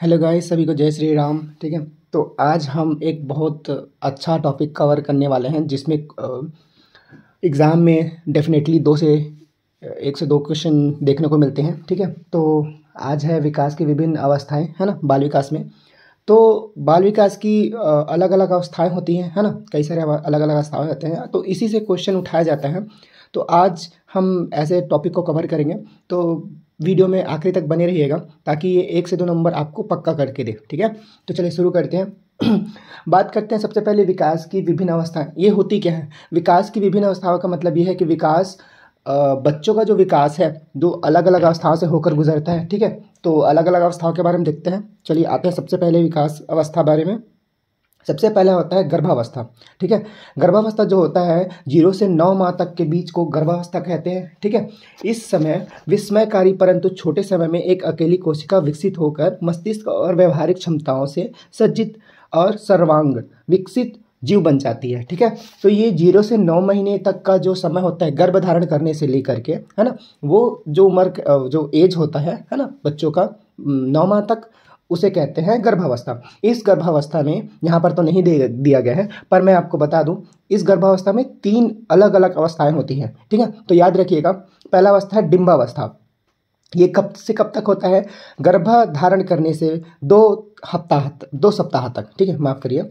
Hello guys, सभी को जय श्री राम। ठीक है, तो आज हम एक बहुत अच्छा टॉपिक कवर करने वाले हैं जिसमें एग्ज़ाम में डेफिनेटली 1 से 2 क्वेश्चन देखने को मिलते हैं। ठीक है, तो आज है विकास की विभिन्न अवस्थाएं, है ना, बाल विकास में। तो बाल विकास की अलग अलग अवस्थाएं होती हैं, है ना, कई सारे अलग अलग अवस्थाएं होते हैं, तो इसी से क्वेश्चन उठाया जाता है। तो आज हम ऐसे टॉपिक को कवर करेंगे, तो वीडियो में आखिरी तक बने रहिएगा ताकि ये 1 से 2 नंबर आपको पक्का करके दे। ठीक है, तो चलिए शुरू करते हैं। बात करते हैं सबसे पहले विकास की विभिन्न अवस्थाएं। ये होती क्या है? विकास की विभिन्न अवस्थाओं का मतलब ये है कि विकास बच्चों का जो विकास है दो अलग अलग अवस्थाओं से होकर गुजरता है। ठीक है, तो अलग अलग अवस्थाओं के बारे में देखते हैं। चलिए आते हैं सबसे पहले विकास अवस्था बारे में। सबसे पहले होता है गर्भावस्था। ठीक है, गर्भावस्था जो होता है 0 से 9 माह तक के बीच को गर्भावस्था कहते हैं। ठीक है, इस समय विस्मयकारी परंतु छोटे समय में एक अकेली कोशिका विकसित होकर मस्तिष्क और व्यवहारिक क्षमताओं से सज्जित और सर्वांग विकसित जीव बन जाती है। ठीक है, तो ये 0 से 9 महीने तक का जो समय होता है गर्भ धारण करने से लेकर के, है ना, वो जो उम्र जो एज होता है ना बच्चों का 9 माह तक, उसे कहते हैं गर्भावस्था। इस गर्भावस्था में यहाँ पर तो नहीं दिया गया है, पर मैं आपको बता दूं, इस गर्भावस्था में 3 अलग अलग अवस्थाएं होती हैं। ठीक है, तो याद रखिएगा। पहला अवस्था है डिंबावस्था। ये कब से कब तक होता है? गर्भ धारण करने से 2 सप्ताह तक। ठीक है, माफ करिए,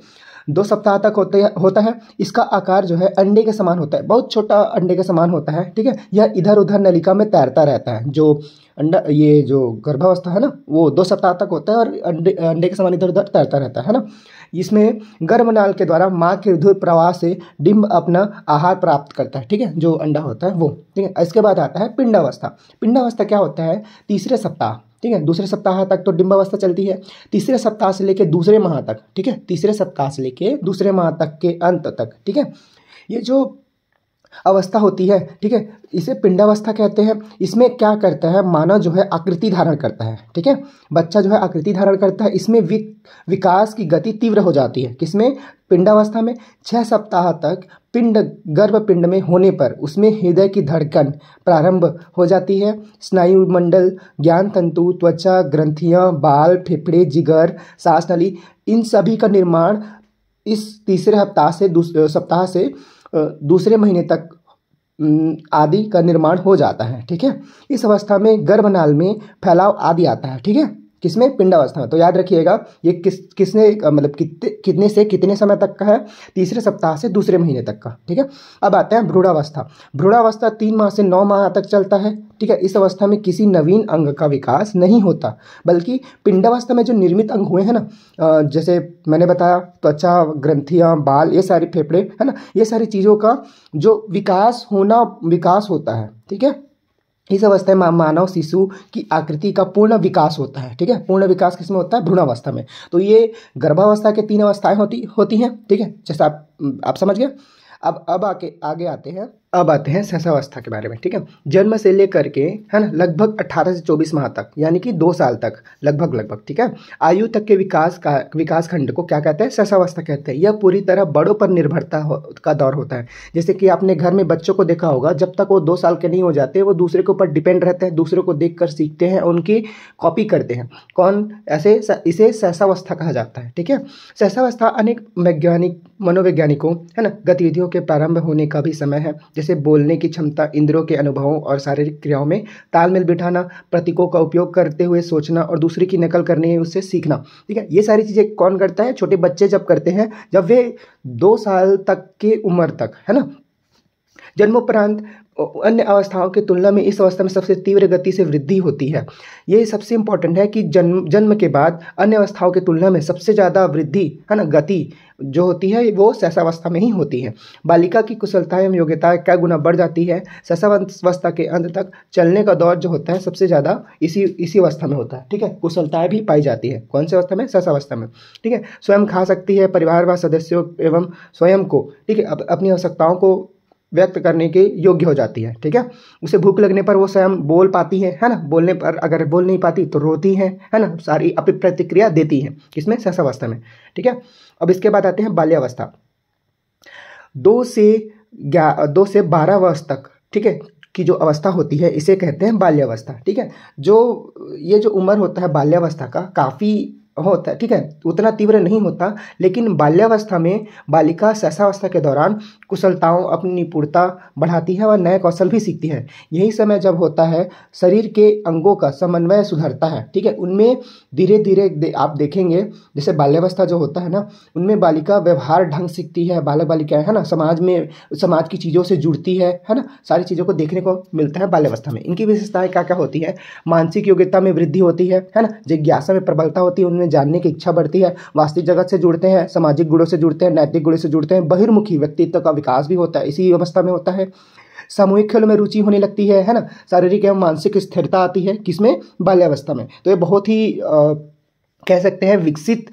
2 सप्ताह तक होता है। इसका आकार जो है अंडे के समान होता है, बहुत छोटा अंडे के समान होता है। ठीक है, यह इधर उधर नलिका में तैरता रहता है। जो अंडा, ये जो गर्भावस्था है ना, वो 2 सप्ताह तक होता है और अंडे के समान इधर उधर तैरता रहता है ना। इसमें गर्भनाल के द्वारा माँ के रुधिर प्रवाह से डिंब अपना आहार प्राप्त करता है। ठीक है, जो अंडा होता है वो। ठीक है, इसके बाद आता है पिंडावस्था। पिंडावस्था क्या होता है? तीसरे सप्ताह। ठीक है, दूसरे सप्ताह तक तो डिंबावस्था चलती है। तीसरे सप्ताह से लेकर दूसरे माह तक। ठीक है, तीसरे सप्ताह से लेकर दूसरे माह तक के अंत तक। ठीक है, ये जो अवस्था होती है, ठीक है, इसे पिंडावस्था कहते हैं। इसमें क्या करता है? मानव जो है आकृति धारण करता है। ठीक है, बच्चा जो है आकृति धारण करता है। इसमें विकास की गति तीव्र हो जाती है। किसमें? पिंडावस्था में। 6 सप्ताह तक पिंड गर्भपिंड में होने पर उसमें हृदय की धड़कन प्रारंभ हो जाती है। स्नायु मंडल, ज्ञान तंतु, त्वचा, ग्रंथियां, बाल, फेफड़े, जिगर, सांस नली, इन सभी का निर्माण इस तीसरे सप्ताह से दूसरे महीने तक आदि का निर्माण हो जाता है। ठीक है, इस अवस्था में गर्भनाल में फैलाव आदि आता है। ठीक है, किसमें? पिंडावस्था में। तो याद रखिएगा, ये किसने मतलब कितने से कितने समय तक का है? तीसरे सप्ताह से दूसरे महीने तक का। ठीक है, अब आते हैं भ्रूणावस्था। भ्रूणावस्था 3 माह से 9 माह तक चलता है। ठीक है, इस अवस्था में किसी नवीन अंग का विकास नहीं होता, बल्कि पिंडावस्था में जो निर्मित अंग हुए हैं ना, जैसे मैंने बताया, त्वचा, ग्रंथियां, बाल, ये सारी, फेफड़े, है ना, ये सारी चीज़ों का जो विकास होता है। ठीक है, इस अवस्था में मानव शिशु की आकृति का पूर्ण विकास होता है। ठीक है, पूर्ण विकास किसमें होता है? भ्रूणावस्था में। तो ये गर्भावस्था के 3 अवस्थाएं होती हैं। ठीक है, जैसा आप समझ गए। अब आगे आते हैं सहसावस्था के बारे में। ठीक है, जन्म से लेकर के, है ना, लगभग 18 से 24 माह तक, यानी कि 2 साल तक लगभग। ठीक है, आयु तक के विकास खंड को क्या कहते हैं? सहसावस्था कहते हैं। यह पूरी तरह बड़ों पर निर्भरता का दौर होता है। जैसे कि आपने घर में बच्चों को देखा होगा, जब तक वो 2 साल के नहीं हो जाते, वो दूसरे के ऊपर डिपेंड रहते हैं, दूसरे को देख कर सीखते हैं, उनकी कॉपी करते हैं। इसे सहसावस्था कहा जाता है। ठीक है, सहसावस्था अनेक मनोवैज्ञानिकों, है ना, गतिविधियों के प्रारंभ होने का भी समय है। जैसे बोलने की क्षमता, इंद्रियों के अनुभवों और शारीरिक क्रियाओं में तालमेल बिठाना, प्रतीकों का उपयोग करते हुए सोचना और दूसरे की नकल करने उससे सीखना। ठीक है, ये सारी चीज़ें कौन करता है? छोटे बच्चे जब करते हैं, जब वे 2 साल तक की उम्र तक, है ना। जन्मोपरांत अन्य अवस्थाओं की तुलना में इस अवस्था में सबसे तीव्र गति से वृद्धि होती है। ये सबसे इंपॉर्टेंट है कि जन्म के बाद अन्य अवस्थाओं की तुलना में सबसे ज़्यादा वृद्धि, है ना, गति जो होती है वो सहसावस्था में ही होती है। बालिका की कुशलता एवं योग्यता कई गुना बढ़ जाती है। सहसावस्था के अंत तक चलने का दौर जो होता है सबसे ज़्यादा इसी अवस्था में होता है। ठीक है, कुशलताएं भी पाई जाती है। कौन सी अवस्था में? सहसावस्था में। ठीक है, स्वयं खा सकती है, परिवार व सदस्यों एवं स्वयं को, ठीक है, अपनी आवश्यकताओं को व्यक्त करने के योग्य हो जाती है। ठीक है, उसे भूख लगने पर वो स्वयं बोल पाती है ना। बोलने पर अगर बोल नहीं पाती तो रोती है ना, सारी अपनी प्रतिक्रिया देती है। किसमें? सहसावस्था में। ठीक है, अब इसके बाद आते हैं बाल्यावस्था। 2 से 12 वर्ष तक, ठीक है, की जो अवस्था होती है इसे कहते हैं बाल्यावस्था। ठीक है, जो ये जो उम्र होता है बाल्यावस्था का काफ़ी होता है, ठीक है, उतना तीव्र नहीं होता, लेकिन बाल्यावस्था में बालिका शैशवावस्था के दौरान कुशलताओं अपनी निपुणता बढ़ाती है और नए कौशल भी सीखती है। यही समय जब होता है शरीर के अंगों का समन्वय सुधरता है। ठीक है, उनमें धीरे धीरे आप देखेंगे जैसे बाल्यावस्था जो होता है ना, उनमें बालिका व्यवहार ढंग सीखती है, बालक बालिकाएं है ना, समाज में समाज की चीज़ों से जुड़ती है ना, सारी चीज़ों को देखने को मिलता है बाल्यावस्था में। इनकी विशेषताएं क्या क्या होती है? मानसिक योग्यता में वृद्धि होती है ना, जिज्ञासा में प्रबलता होती है, उनमें जानने की इच्छा बढ़ती है, वास्तविक जगत से जुड़ते हैं, सामाजिक गुणों से जुड़ते हैं, नैतिक गुणों से जुड़ते हैं, बहिर्मुखी व्यक्तित्व का विकास भी होता है इसी अवस्था में होता है। सामूहिक खेलों में रुचि होने लगती है ना, शारीरिक एवं मानसिक स्थिरता आती है, किसमें? बाल्यावस्था में। तो ये बहुत ही कह सकते हैं विकसित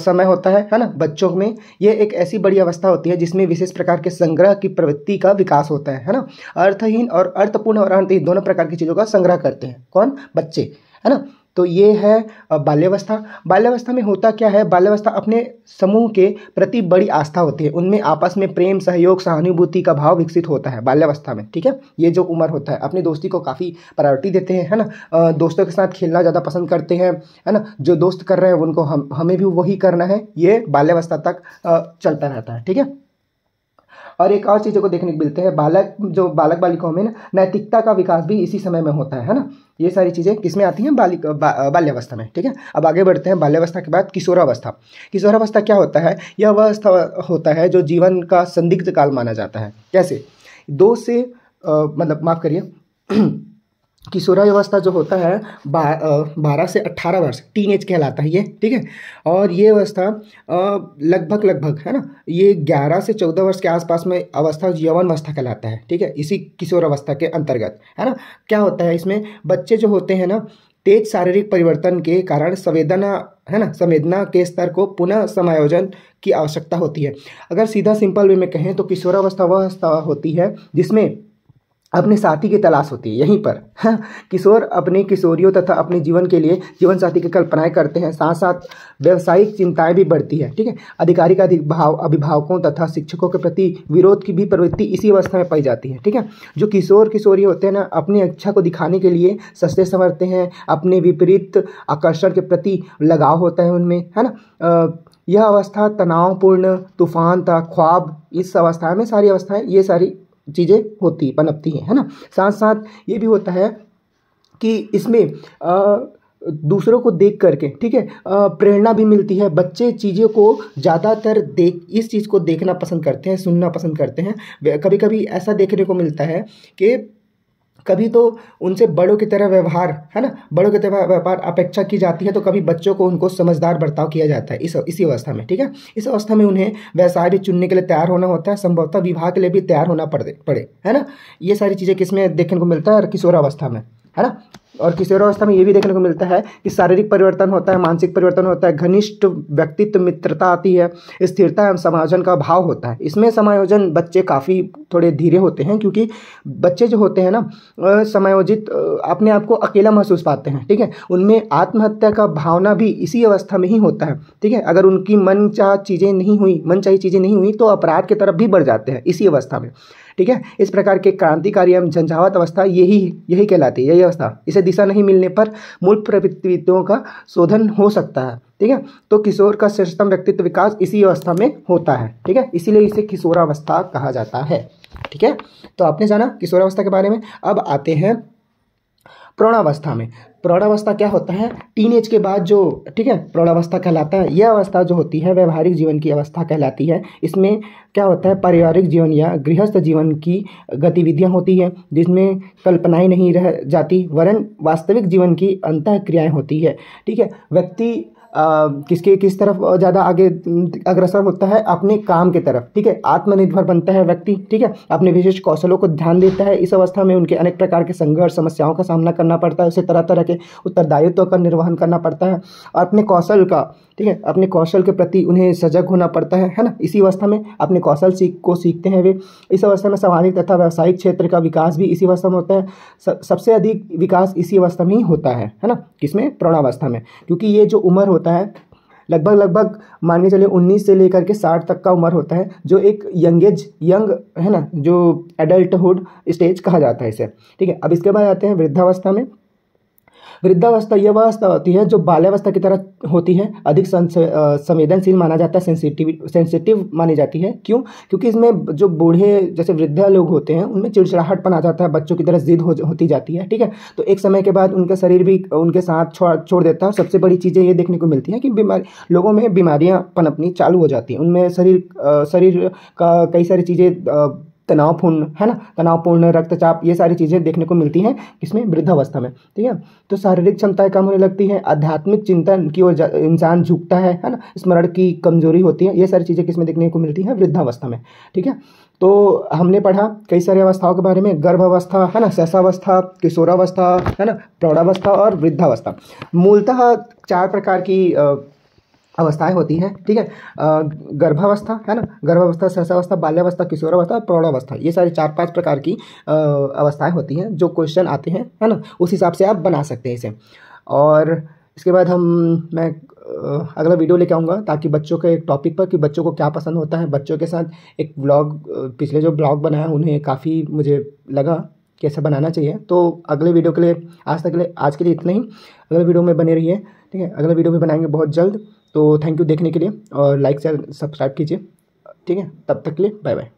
समय होता है ना बच्चों में। ये एक ऐसी बड़ी अवस्था होती है जिसमें विशेष प्रकार के संग्रह की प्रवृत्ति का विकास होता है ना। अर्थहीन और अर्थपूर्ण और अर्थहीन दोनों प्रकार की चीज़ों का संग्रह करते हैं कौन? बच्चे, है ना। तो ये है बाल्यावस्था। बाल्यावस्था में होता क्या है? बाल्यावस्था अपने समूह के प्रति बड़ी आस्था होती है, उनमें आपस में प्रेम, सहयोग, सहानुभूति का भाव विकसित होता है बाल्यावस्था में। ठीक है, ये जो उम्र होता है अपनी दोस्ती को काफ़ी प्रायोरिटी देते हैं, है ना, दोस्तों के साथ खेलना ज़्यादा पसंद करते हैं, है ना, जो दोस्त कर रहे हैं उनको हमें भी वही करना है, ये बाल्यावस्था तक चलता रहता है। ठीक है, और एक और चीज़ों को देखने को मिलते हैं, बालक बालिकाओं में ना नैतिकता का विकास भी इसी समय में होता है ना। ये सारी चीज़ें किसमें आती हैं? बाल्यावस्था में। ठीक है, अब आगे बढ़ते हैं। बाल्यावस्था के बाद किशोरावस्था। किशोरावस्था क्या होता है? यह अवस्था होता है जो जीवन का संदिग्ध काल माना जाता है। कैसे? माफ़ करिए किशोरावस्था जो होता है 12 से 18 वर्ष, टीन एज कहलाता है ये। ठीक है, और ये अवस्था लगभग है ना, ये 11 से 14 वर्ष के आसपास में अवस्था यौवन अवस्था कहलाता है। ठीक है, इसी किशोरावस्था के अंतर्गत, है ना। क्या होता है इसमें? बच्चे जो होते हैं ना, तेज शारीरिक परिवर्तन के कारण संवेदना के स्तर को पुनः समायोजन की आवश्यकता होती है। अगर सीधा सिंपल वे में कहें तो किशोरावस्था वह अवस्था होती है जिसमें अपने साथी की तलाश होती है। यहीं पर किशोर अपनी किशोरियों तथा अपने जीवन के लिए जीवन साथी की कल्पनाएं करते हैं, साथ साथ व्यवसायिक चिंताएं भी बढ़ती है। ठीक है, अधिकारी का अभिभावकों तथा शिक्षकों के प्रति विरोध की भी प्रवृत्ति इसी अवस्था में पाई जाती है। ठीक है, जो किशोर किशोरी होते हैं ना, अपनी इच्छा को दिखाने के लिए सस्ते संवरते हैं, अपने विपरीत आकर्षण के प्रति लगाव होता है उनमें, है ना। यह अवस्था तनावपूर्ण, तूफान था, ख्वाब, इस अवस्था में सारी अवस्थाएं, ये सारी चीज़ें पनपती हैं, है ना। साथ साथ ये भी होता है कि इसमें दूसरों को देख करके, ठीक है, प्रेरणा भी मिलती है। बच्चे चीज़ों को ज़्यादातर इस चीज़ को देखना पसंद करते हैं, सुनना पसंद करते हैं। कभी कभी ऐसा देखने को मिलता है कि कभी तो उनसे बड़ों की तरह व्यवहार, है ना, बड़ों की तरह व्यवहार अपेक्षा की जाती है, तो कभी बच्चों को उनको समझदार बर्ताव किया जाता है इसी अवस्था में। ठीक है, इस अवस्था में उन्हें व्यवसाय भी चुनने के लिए तैयार होना होता है, संभवतः विवाह के लिए भी तैयार होना पड़े, है ना। ये सारी चीज़ें किसमें देखने को मिलता है? किशोरावस्था में, है ना। और किशोरावस्था में ये भी देखने को मिलता है कि शारीरिक परिवर्तन होता है, मानसिक परिवर्तन होता है, घनिष्ठ व्यक्तित्व मित्रता आती है, स्थिरता एवं समायोजन का भाव होता है। इसमें समायोजन बच्चे काफ़ी थोड़े धीरे होते हैं, क्योंकि बच्चे जो होते हैं ना समायोजित अपने आप को अकेला महसूस पाते हैं। ठीक है, उनमें आत्महत्या का भावना भी इसी अवस्था में ही होता है। ठीक है, अगर उनकी मनचाही चीज़ें नहीं हुई तो अपराध की तरफ भी बढ़ जाते हैं इसी अवस्था में। ठीक है, इस प्रकार के क्रांतिकारी एवं झंझावात अवस्था यही कहलाती है, यही अवस्था। इसे दिशा नहीं मिलने पर मूल प्रवृत्तियों का शोधन हो सकता है। ठीक है, तो किशोर का श्रेष्ठतम व्यक्तित्व विकास इसी अवस्था में होता है। ठीक है, इसीलिए इसे किशोरावस्था कहा जाता है। ठीक है, तो आपने जाना किशोरावस्था के बारे में। अब आते हैं प्रौढ़ावस्था में। प्रौढ़ावस्था क्या होता है? टीनेज के बाद जो, ठीक है, प्रौढ़ावस्था कहलाता है। यह अवस्था जो होती है व्यवहारिक जीवन की अवस्था कहलाती है। इसमें क्या होता है? पारिवारिक जीवन या गृहस्थ जीवन की गतिविधियां होती है, जिसमें कल्पनाएं नहीं रह जाती, वरन वास्तविक जीवन की अंतः क्रियाएं होती है। ठीक है, व्यक्ति किस तरफ ज़्यादा आगे अग्रसर होता है? अपने काम की तरफ। ठीक है, आत्मनिर्भर बनता है व्यक्ति। ठीक है, अपने विशेष कौशलों को ध्यान देता है। इस अवस्था में उनके अनेक प्रकार के संघर्ष, समस्याओं का सामना करना पड़ता है, उसे तरह तरह के उत्तरदायित्व का निर्वहन करना पड़ता है, और अपने कौशल का, ठीक है, अपने कौशल के प्रति उन्हें सजग होना पड़ता है ना। इसी अवस्था में अपने कौशल सीखते हैं वे। इस अवस्था में सामाजिक तथा व्यावसायिक क्षेत्र का विकास भी इसी अवस्था में होता है। सबसे अधिक विकास इसी अवस्था में ही होता है ना। किसमें? प्रौढ़ावस्था में, क्योंकि ये जो उम्र होता है लगभग लगभग मान के चलिए 19 से लेकर के 60 तक का उम्र होता है, जो एक यंग है ना, जो एडल्टहुड स्टेज कहा जाता है इसे। ठीक है, अब इसके बाद आते हैं वृद्धावस्था में। वृद्धावस्था यह अवस्था होती है जो बाल्यावस्था की तरह होती है, अधिक संवेदनशील माना जाता है, सेंसिटिव मानी जाती है। क्यों? क्योंकि इसमें जो बूढ़े जैसे वृद्धा लोग होते हैं उनमें चिड़चिड़ाहटपन आ जाता है, बच्चों की तरह जिद होती जाती है। ठीक है, तो एक समय के बाद उनका शरीर भी उनके साथ छोड़ देता है। और सबसे बड़ी चीज़ें ये देखने को मिलती हैं कि लोगों में बीमारियां पनपनी चालू हो जाती हैं, उनमें शरीर का कई सारी चीज़ें तनावपूर्ण है ना, तनावपूर्ण रक्तचाप, ये सारी चीज़ें देखने को मिलती हैं किसमें? वृद्धावस्था में। ठीक है, तो शारीरिक क्षमताएं कम होने लगती हैं, आध्यात्मिक चिंतन की ओर इंसान झुकता है ना, स्मरण की कमजोरी होती है। ये सारी चीज़ें किसमें देखने को मिलती हैं? वृद्धावस्था में। ठीक है, तो हमने पढ़ा कई सारी अवस्थाओं के बारे में, गर्भावस्था है ना, शैशवावस्था, किशोरावस्था है ना, प्रौढ़ावस्था और वृद्धावस्था। मूलतः 4 प्रकार की अवस्थाएं होती हैं। ठीक है, गर्भावस्था है ना, गर्भावस्था, शैशवावस्था, बाल्यावस्था, किशोरावस्था और प्रौढ़ावस्था, ये सारी 4-5 प्रकार की अवस्थाएं होती हैं। जो क्वेश्चन आते हैं है ना, उस हिसाब से आप बना सकते हैं इसे। और इसके बाद मैं अगला वीडियो लेके आऊँगा, ताकि बच्चों के एक टॉपिक पर कि बच्चों को क्या पसंद होता है, बच्चों के साथ एक ब्लॉग, पिछले जो ब्लॉग बनाया उन्हें काफ़ी मुझे लगा कि ऐसा बनाना चाहिए। तो अगले वीडियो के लिए आज के लिए इतना ही। अगले वीडियो में बने रहिए। ठीक है, अगला वीडियो भी बनाएंगे बहुत जल्द। तो थैंक यू देखने के लिए, और लाइक शेयर सब्सक्राइब कीजिए। ठीक है, तब तक के लिए बाय बाय।